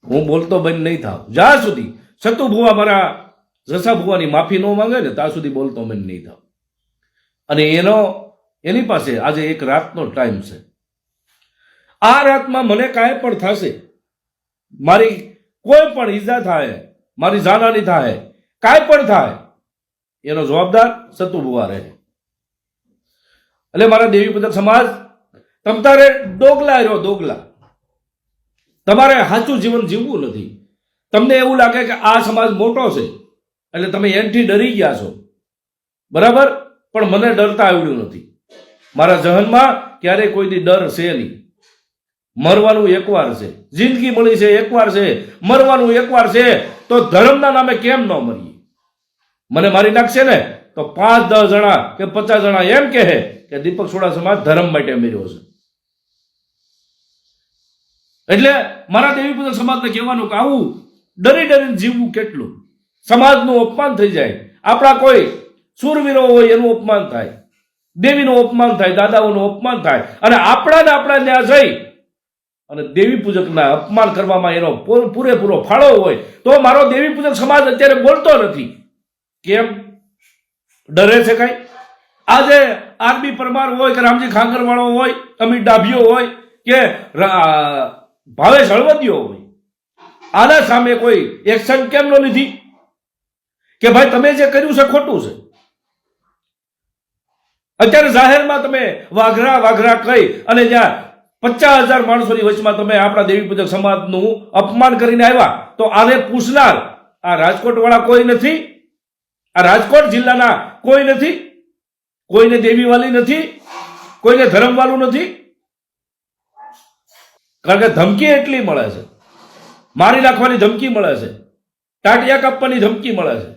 હું બોલતો બંધ નહીં થાવ જ્યાં સુધી સતુ ભુવા મારા જસા ભુવાની માફી ન માંગે ને ત્યાં સુધી બોલતો બંધ નહીં થાવ. અને એની પાસે આજે એક રાતનો ટાઈમ છે. આ રાતમાં મને કાંઈ પણ થશે, મારી કોઈ પણ ઈજા થાય, મારી જાનહાની થાય, કાંઈ પણ થાય, એનો જવાબદાર સતુ ભુવા રહે. એટલે મારા દેવી પૂજક સમાજ, તમ તારે ડોગલા રહ્યો, ડોગલા. તમારે સાચું જીવન જીવવું નથી. તમને એવું લાગે કે આ સમાજ મોટો છે એટલે તમે એનથી ડરી ગયા છો, બરાબર? પણ મને ડરતા આવડ્યું નથી. મારા જહનમાં ક્યારેય કોઈની ડર છે નહીં. મરવાનું એકવાર છે, જિંદગી મળી છે એકવાર છે, મરવાનું એકવાર છે, તો ધર્મના નામે કેમ ન મરીએ? મને મારી નાખશે ને તો 5-10 જણા કે 50 જણા એમ કહે કે દીપક સોડા સમાજ ધર્મ માટે મર્યો છે. એટલે મારા દેવી પૂજક સમાજને કહેવાનું કે આવું ડરી ડરીને જીવવું કેટલું? સમાજનું અપમાન થઈ જાય, આપણા કોઈ શૂરવીરો હોય એનું અપમાન થાય, દેવીનું અપમાન થાય, દાદાઓનું અપમાન થાય, અને આપણા ત્યાં જઈ અને દેવી પૂજકના અપમાન કરવામાં એનો પૂરેપૂરો ફાળો હોય તો મારો દેવી પૂજક સમાજ અત્યારે બોલતો નથી. કેમ ડરે છે? કઈ આજે આરબી પરમાર હોય કે રામજી ખાંગરવાળો હોય, અમિત ડાભીઓ હોય કે ભાવેશ હળવદિયો હોય, આના સામે કોઈ એક્શન કેમ ન લીધી કે ભાઈ તમે જે કર્યું છે ખોટું છે? અત્યારે જાહેરમાં તમે વાઘરા કહી અને જ્યાં 50,000 માણસોની વચમાં તમે આપણા દેવી પૂજક સમાજનું અપમાન કરીને આવ્યા, તો આને પૂછનાર આ રાજકોટ વાળા કોઈ નથી? આ રાજકોટ જિલ્લાના કોઈ નથી? કોઈને દેવીવાલી નથી? કોઈને ધર્મવાળું નથી? કારણ કે ધમકી એટલી મળે છે, મારી નાખવાની ધમકી મળે છે, ટાટિયા કાપવાની ધમકી મળે છે.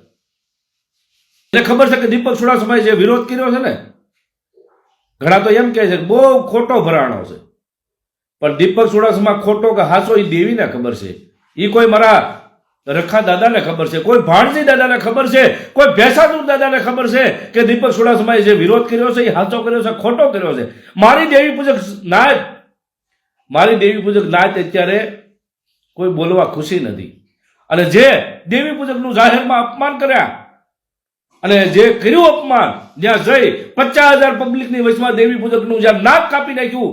એને ખબર છે કે દીપક સોડા સમાજે જે વિરોધ કર્યો છે ને, ઘણા તો એમ કહે છે કે બહુ ખોટો ભરાણો છે, પણ દીપક સોડા સમાજ ખોટો કે હાચો એ દેવીને ખબર છે. એ કોઈ મારા રખા દાદાને ખબર છે, કોઈ ભાણજી દાદાને ખબર છે, કોઈ ભેસાદુર દાદાને ખબર છે કે દીપક સોડા સમાજે જે વિરોધ કર્યો છે એ હાચો કર્યો છે, ખોટો કર્યો છે. મારી દેવી પૂજક નાચ અત્યારે કોઈ બોલવા ખુશી નથી. અને જે દેવી પૂજકનું જાહેરમાં અપમાન કર્યા અને જે કર્યું અપમાન, જ્યાં જઈ 50,000 પબ્લિકની વચમાં દેવી પૂજકનું જ્યાં નાક કાપી નાખ્યું,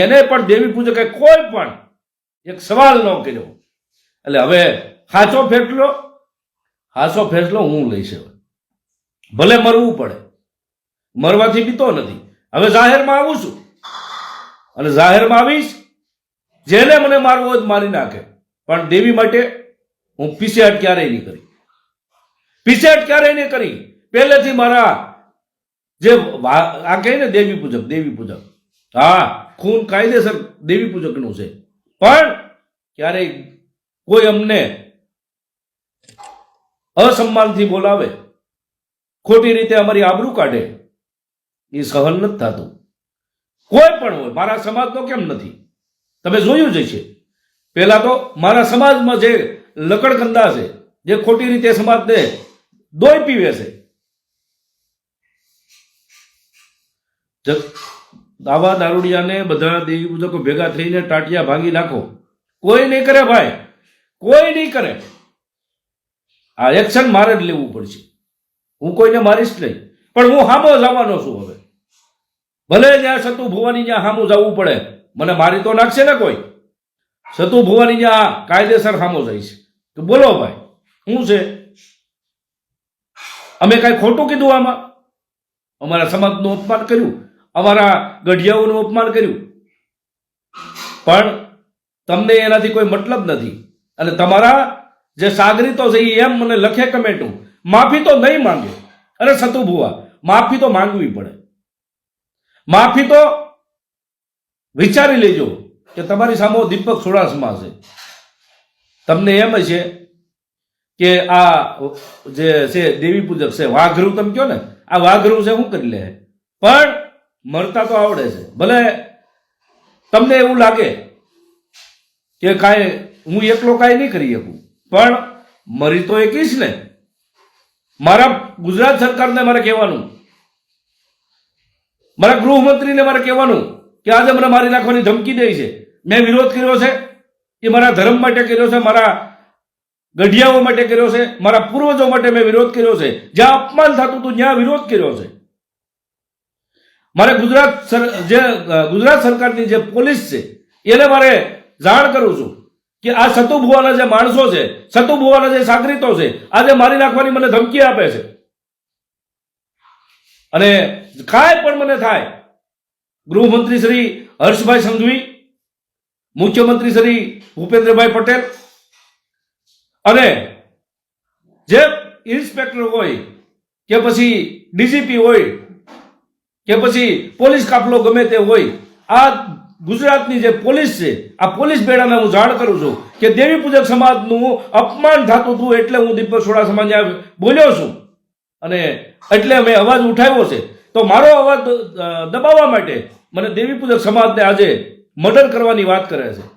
એને પણ દેવી પૂજકે કોઈ પણ એક સવાલ ન કર્યો. એટલે હવે સાચો ફેસલો હું લઈશ. ભલે મરવું પડે, મરવાથી બીતો નથી. હવે જાહેરમાં આવું છું અને જાહેરમાં આવીશ, જેને મને મારવો હોય મારી નાખે, પણ દેવી માટે હું પીછેહટ ક્યારેય નહીં કરી. પીછેહટ ક્યારેય નહીં કરી. પહેલેથી મારા જે આ કહે ને દેવી પૂજક, હા, ખૂન કાયદેસર દેવી પૂજકનું છે, પણ ક્યારેય કોઈ અમને અસન્માનથી બોલાવે, ખોટી રીતે અમારી આબરૂ કાઢે, એ સહન નથી થતું. કોઈ પણ હોય, મારા સમાજનો કેમ નથી? તમે જોયું જ છે. પહેલા તો મારા સમાજમાં જે લકડકંદા છે, જે ખોટી રીતે સમાજને દોઈ પીવે છે, દાવા દારૂડિયાને બધા દેવી પૂજકો ભેગા થઈને ટાટિયા ભાંગી નાખો, કોઈ નહીં કરે ભાઈ, કોઈ નહીં કરે. આ એક્શન મારે જ લેવું પડશે. હું કોઈને મારીશ નહીં, પણ હું હામો જવાનો છું. હવે ભલે જ્યાં સતુ ભુવાની જ્યાં હામું જવું પડે, મને મારી તો નાખશે ને કોઈ? સતુ ભુવાની જ્યાં કાયદેસર હામો જઈશ કે બોલો ભાઈ શું છે? અમે કઈ ખોટું કીધું? આમાં અમારા સમાજનું અપમાન કર્યું, અમારા ગઢિયાઓનું અપમાન કર્યું, પણ તમને એનાથી કોઈ મતલબ નથી. અને તમારા જે સાગરીતો છે એ એમ મને લખે કમેન્ટો, માફી તો નહીં માંગે. અરે સતુ ભુવા, માફી તો માંગવી પડે. માફી તો વિચારી લેજો કે તમારી સામે દીપક સોડા સમાજ છે. તમને એમ છે કે આ જે છે દેવી પૂજક છે, વાઘરું તમે કહો ને, આ વાઘરું છે શું કરી લે? પણ મરતા તો આવડે છે. ભલે તમને એવું લાગે કે કાંઈ હું એકલો કાંઈ નહીં કરી શકું, પણ મરી તો એકીશ ને. મારા ગુજરાત સરકારને મારે કહેવાનું, મારા ગૃહમંત્રીને મારે કહેવાનું કે આજે મને મારી નાખવાની ધમકી દે છે. મેં વિરોધ કર્યો છે, એ મારા ધર્મ માટે કર્યો છે, મારા ગઢિયાઓ માટે કર્યો છે, મારા પૂર્વજો માટે મેં વિરોધ કર્યો છે. જ્યાં અપમાન થતું હતું ત્યાં વિરોધ કર્યો છે. મારે ગુજરાત સરકારની જે પોલીસ છે એને મારે જાણ કરું છું કે આ સતુભુવાના જે માણસો છે, સતુભુવાના જે સાગરીતો છે, આજે મારી નાખવાની મને ધમકી આપે છે. અને કાંઈ પણ મને થાય, ગૃહમંત્રી શ્રી હર્ષભાઈ સંઘવી, મુખ્યમંત્રી શ્રી ભૂપેન્દ્રભાઈ પટેલ અને જે ઇન્સ્પેક્ટર હોય કે પછી ડીજીપી હોય કે પછી પોલીસ કાફલો ગમે તે હોય, આ ગુજરાતની જે પોલીસ છે, આ પોલીસ બેડાને હું જાણ કરું છું કે દેવી પૂજક સમાજનું અપમાન થતું હતું એટલે હું દીપક ચુડાસમાને બોલ્યો છું અને એટલે મેં અવાજ ઉઠાવ્યો છે. તો મારો અવાજ દબાવવા માટે મને દેવી પૂજક સમાજને આજે મર્ડર કરવાની વાત કરે છે.